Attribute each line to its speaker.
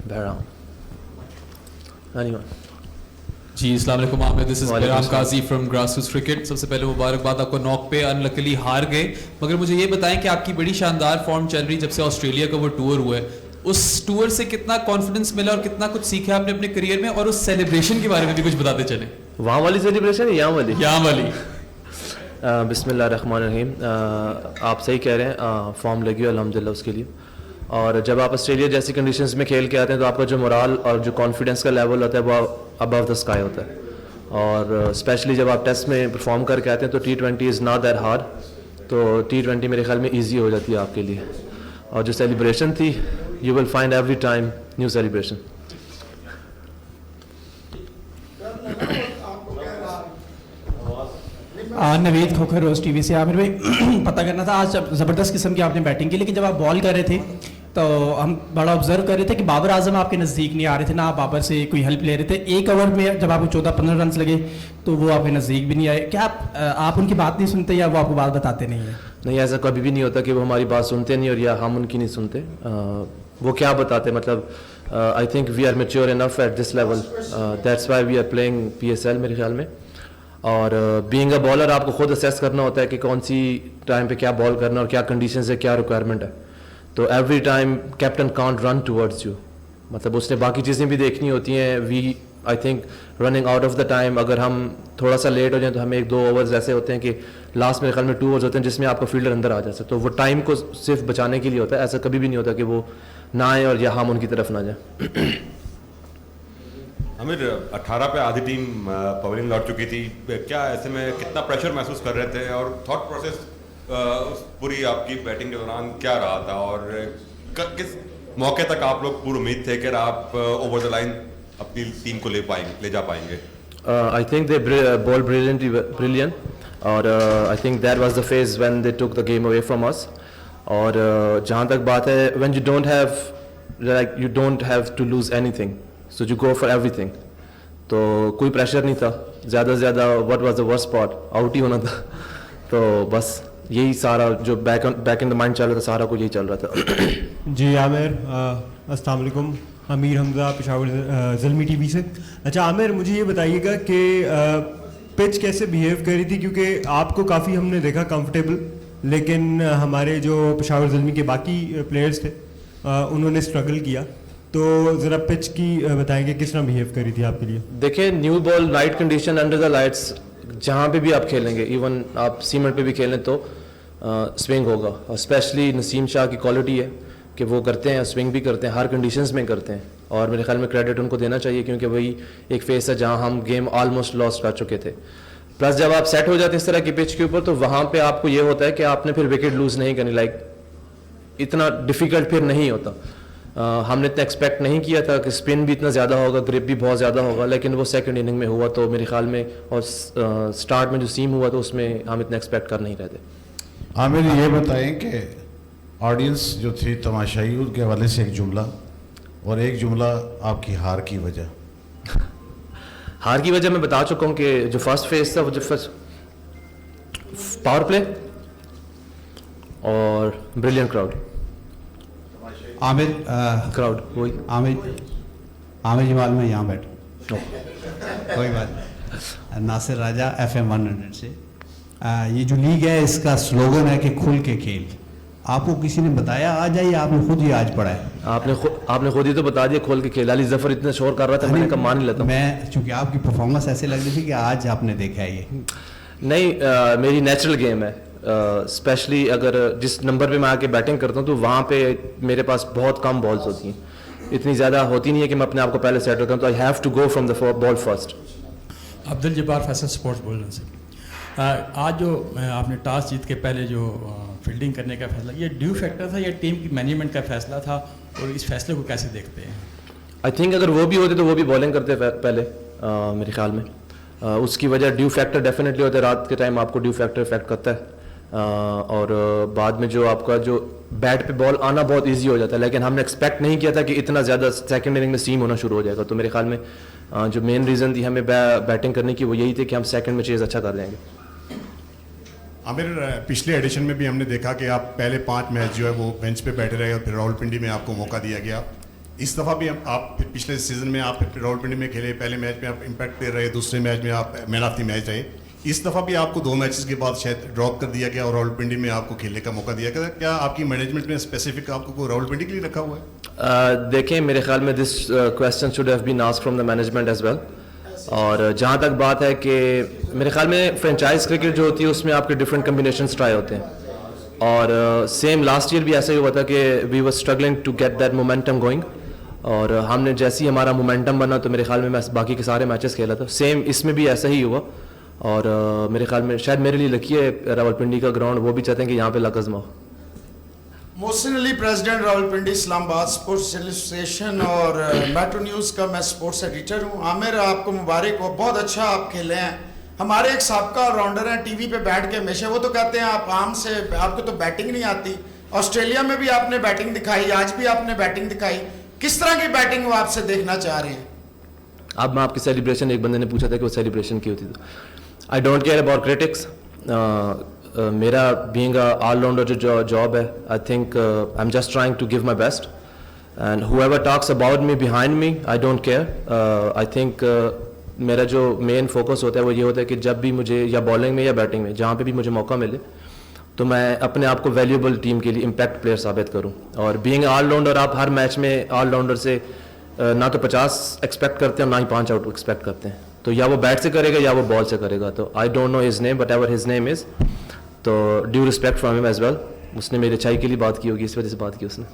Speaker 1: Bahram. Anyone?
Speaker 2: जी अस्सलाम वालेकुम Aamir, this is Bahram Qazi from grassroots cricket. सबसे पहले मुबारकबाद आपको नॉक पे, अनलकीली हार गए, मगर मुझे ये बताएं कि आपकी बड़ी शानदार फॉर्म चल रही जब से ऑस्ट्रेलिया का वो टूर हुआ है, उस टूर से कितना कॉन्फिडेंस मिला और कितना कुछ सीखा आपने अपने करियर में, और उस सेलिब्रेशन के बारे में भी कुछ बताते चले।
Speaker 1: वहाँ वाली सेलिब्रेशन या यहाँ वाली?
Speaker 2: यहाँ वाली।
Speaker 1: बिस्मिल्लाहिर्रहमानिर्रहीम। आप सही कह रहे हैं, फॉर्म लगी है अल्हम्दुलिल्लाह उसके लिए। और जब आप ऑस्ट्रेलिया जैसी कंडीशंस में खेल के आते हैं तो आपका जो मोराल और जो कॉन्फिडेंस का लेवल होता है वो अबव द स्काई होता है। और स्पेशली जब आप टेस्ट में परफॉर्म करके आते हैं तो T20 is not that hard, तो T20 मेरे ख्याल में ईजी हो जाती है आपके लिए। और जो सेलिब्रेशन थी, you will find every time new celebration.
Speaker 3: Naveed Khokhar रोज टीवी से। आमिर भाई पता करना था, आज ज़बरदस्त किस्म की आपने बैटिंग की, लेकिन जब आप बॉल कर रहे थे तो हम बड़ा ऑब्जर्व कर रहे थे कि बाबर आजम आपके नज़दीक नहीं आ रहे थे, ना आप बाबर से कोई हेल्प ले रहे थे। एक ओवर में जब आपको 14-15 रन लगे तो वो आपके नज़दीक भी नहीं आए। क्या आप उनकी बात नहीं सुनते या वो आपको बात बताते नहीं हैं?
Speaker 1: नहीं, ऐसा कभी भी नहीं होता कि वो हमारी बात सुनते नहीं और या हम उनकी नहीं सुनते। वो क्या बताते, मतलब I think we are mature enough at this level, that's why we are playing PSL मेरे ख्याल में। और बीइंग अ बॉलर आपको खुद असेस करना होता है कि कौन सी टाइम पे क्या बॉल करना और क्या कंडीशंस है, क्या रिक्वायरमेंट है। तो every time captain can't run towards you, मतलब उसने बाकी चीज़ें भी देखनी होती हैं। We I think running out of the time, अगर हम थोड़ा सा लेट हो जाए तो हमें 1-2 ओवर्स ऐसे होते हैं कि लास्ट मेरे ख्याल में 2 ओवर्स होते हैं जिसमें आपका फील्डर अंदर आ जाता है, तो वो टाइम को सिर्फ बचाने के लिए होता है। ऐसा कभी भी नहीं होता कि वो ना आए और या हम उनकी तरफ ना जाए।
Speaker 4: आमिर, 18 पे आधी टीम पवेलियन लौट चुकी थी, क्या ऐसे में कितना प्रेशर महसूस कर रहे थे और थॉट प्रोसेस पूरी आपकी बैटिंग के दौरान क्या रहा था, और किस मौके तक आप लोग पूरी उम्मीद थे कि आप ओवर द लाइन अपनी टीम को ले जा पाएंगे?
Speaker 1: I think they bowl brilliant, और I think that was the phase when they took the game away from us. और जहाँ तक बात है, when you don't have to lose anything, so you go for everything. तो कोई pressure नहीं था, ज़्यादा से ज़्यादा what was the worst part, out ही होना था। तो बस यही सारा जो बैक इन द माइंड चल रहा था, सारा कुछ यही चल रहा था।
Speaker 5: जी आमिर, अस्सलाम वालेकुम, अमीर हमजा पेशावर ज़ल्मी टीवी से। अच्छा आमिर, मुझे ये बताइएगा कि पिच कैसे बिहेव कर रही थी, क्योंकि आपको काफ़ी हमने देखा कंफर्टेबल, लेकिन हमारे जो पेशावर ज़ल्मी के बाकी प्लेयर्स थे उन्होंने स्ट्रगल किया। तो ज़रा पिच की बताएंगे किस तरह बिहेव कर रही थी आपके लिए?
Speaker 1: देखिए, new ball, night condition, under the lights, जहाँ पे भी आप खेलेंगे, इवन आप सीमेंट पे भी खेलें तो स्विंग होगा। और स्पेशली नसीम शाह की क्वालिटी है कि वो करते हैं, स्विंग भी करते हैं, हर कंडीशंस में करते हैं। और मेरे ख्याल में क्रेडिट उनको देना चाहिए, क्योंकि वही एक फेस है जहाँ हम गेम ऑलमोस्ट लॉस्ट कर चुके थे। प्लस जब आप सेट हो जाते हैं इस तरह की पिच के ऊपर, तो वहाँ पे आपको ये होता है कि आपने फिर विकेट लूज़ नहीं करनी, लाइक इतना डिफ़िकल्ट फिर नहीं होता। हमने इतना एक्सपेक्ट नहीं किया था कि स्पिन भी इतना ज़्यादा होगा, ग्रिप भी बहुत ज़्यादा होगा, लेकिन वो सेकंड इनिंग में हुआ। तो मेरे ख्याल में, और स्टार्ट में जो सीम हुआ तो उसमें हम इतना एक्सपेक्ट कर नहीं रहे थे।
Speaker 6: आमिर, ये बताएं कि ऑडियंस जो थी तमाशाई, उनके हवाले से एक जुमला, और एक जुमला आपकी हार की वजह।
Speaker 1: हार की वजह मैं बता चुका हूँ कि जो फर्स्ट फेज था, वो जो फर्स्ट पावर प्ले और ब्रिलियंट क्राउड।
Speaker 7: आमिर
Speaker 1: क्राउड वही।
Speaker 7: आमिर जमाल में यहाँ बैठ, कोई बात नहीं। नासिर राजा FM 100 से। ये जो लीग है इसका स्लोगन है कि खुल के खेल। आपको किसी ने बताया आज है या आपने खुद ही आज पढ़ा है?
Speaker 1: आपने खुद ही तो बता दिया, खोल के खेल। अली जफर इतना शोर कर रहा था, मैंने कहा मान ही लेता।
Speaker 7: मैं चूंकि आपकी परफॉर्मेंस ऐसे लग रही थी कि आज आपने देखा है ये
Speaker 1: नहीं, मेरी नेचुरल गेम है। स्पेशली अगर जिस नंबर पे मैं आके बैटिंग करता हूँ तो वहाँ पे मेरे पास बहुत कम बॉल्स होती हैं, इतनी ज़्यादा होती नहीं है कि मैं अपने आप को पहले सेट करता हूँ। तो I have to go from the ball first.
Speaker 8: Abdul Jabbar Faisal sports बोल रहे हैं। आज जो आपने टॉस जीत के पहले जो फील्डिंग करने का फैसला, ये ड्यू फैक्टर था या टीम की मैनेजमेंट का फैसला था, और इस फैसले को कैसे देखते हैं? आई
Speaker 1: थिंक अगर वो भी होते तो वो भी बॉलिंग करते पहले, मेरे ख्याल में। उसकी वजह ड्यू फैक्टर डेफिनेटली होता है, रात के टाइम आपको ड्यू फैक्टर इफेक्ट करता है। और बाद में जो आपका जो बैट पे बॉल आना बहुत इजी हो जाता है, लेकिन हमने एक्सपेक्ट नहीं किया था कि इतना ज़्यादा सेकंड इनिंग में सीम होना शुरू हो जाएगा। तो मेरे ख्याल में जो मेन रीज़न थी हमें बैटिंग करने की, वो यही थी कि हम सेकंड में चेज़ अच्छा कर लेंगे।
Speaker 9: आमिर, पिछले एडिशन में भी हमने देखा कि आप पहले 5 मैच जो है वो बेंच पे बैठे रहे और फिर रावलपिंडी में आपको मौका दिया गया। इस दफ़ा भी आप पिछले सीजन में आप रावलपिंडी में खेले, पहले मैच में आप इम्पैक्ट प्लेयर रहे, दूसरे मैच में आप मैन ऑफ द मैच रहे। इस दफ़ा भी आपको 2 मैचेस के बाद शायद ड्रॉप कर दिया गया और रावलपिंडी में आपको खेलने का मौका दिया गया। क्या आपकी मैनेजमेंट में स्पेसिफिक आपको कोई रावलपिंडी के लिए रखा हुआ है?
Speaker 1: देखें, मेरे ख्याल में this question should have been asked from the management as well. और जहाँ तक बात है कि मेरे ख्याल में फ्रेंचाइज क्रिकेट जो होती है उसमें आपके डिफरेंट कम्बिनेशन ट्राई होते हैं, और सेम लास्ट ईयर भी ऐसा ही हुआ था कि we were struggling to get that momentum going, और हमने जैसे ही हमारा मोमेंटम बना तो मेरे ख्याल में मैं बाकी के सारे मैचेस खेला था। सेम इसमें भी ऐसा ही हुआ, और मेरे ख्याल में शायद मेरे लिए लकी है रावलपिंडी का ग्राउंड, वो भी चाहते हैं कि यहाँ पे लक आजमाओ।
Speaker 10: Mohsin Ali, president Rawalpindi Islamabad sports association और मेट्रो न्यूज़ का मैं स्पोर्ट्स एडिटर हूँ। आमिर, आपको मुबारक हो, बहुत अच्छा आप खेले हैं। हमारे एक साबका ऑलराउंडर हैं, टीवी पे बैठ के हमेशा वो तो कहते हैं आप आम से, आपको तो बैटिंग नहीं आती। ऑस्ट्रेलिया में भी आपने बैटिंग दिखाई, आज भी आपने बैटिंग दिखाई। किस तरह की बैटिंग वो आपसे देखना चाह रहे हैं?
Speaker 1: अब मैं आपकी सेलिब्रेशन, एक बंदे ने पूछा था कि वो सेलिब्रेशन की होती, तो I don't care about critics. मेरा बीइंग ऑलराउंडर जो जॉब है, I think I am just trying to give my best, and whoever talks about me behind me, I don't care. I think मेरा जो main focus होता है वो ये होता है कि जब भी मुझे या बॉलिंग में या बैटिंग में जहाँ पे भी मुझे मौका मिले तो मैं अपने आप को वैल्यूएबल टीम के लिए इम्पैक्ट प्लेयर साबित करूँ। और बीइंग ऑलराउंडर, आप हर मैच में ऑलराउंडर से ना तो 50 एक्सपेक्ट करते हैं और ना ही 5 आउट एक्सपेक्ट करते हैं, तो या वो बैट से करेगा या वो बॉल से करेगा। तो I don't know his name, but ever his name is, तो due respect from him as well. उसने मेरी अच्छाई के लिए बात की होगी, इस वजह से बात की उसने।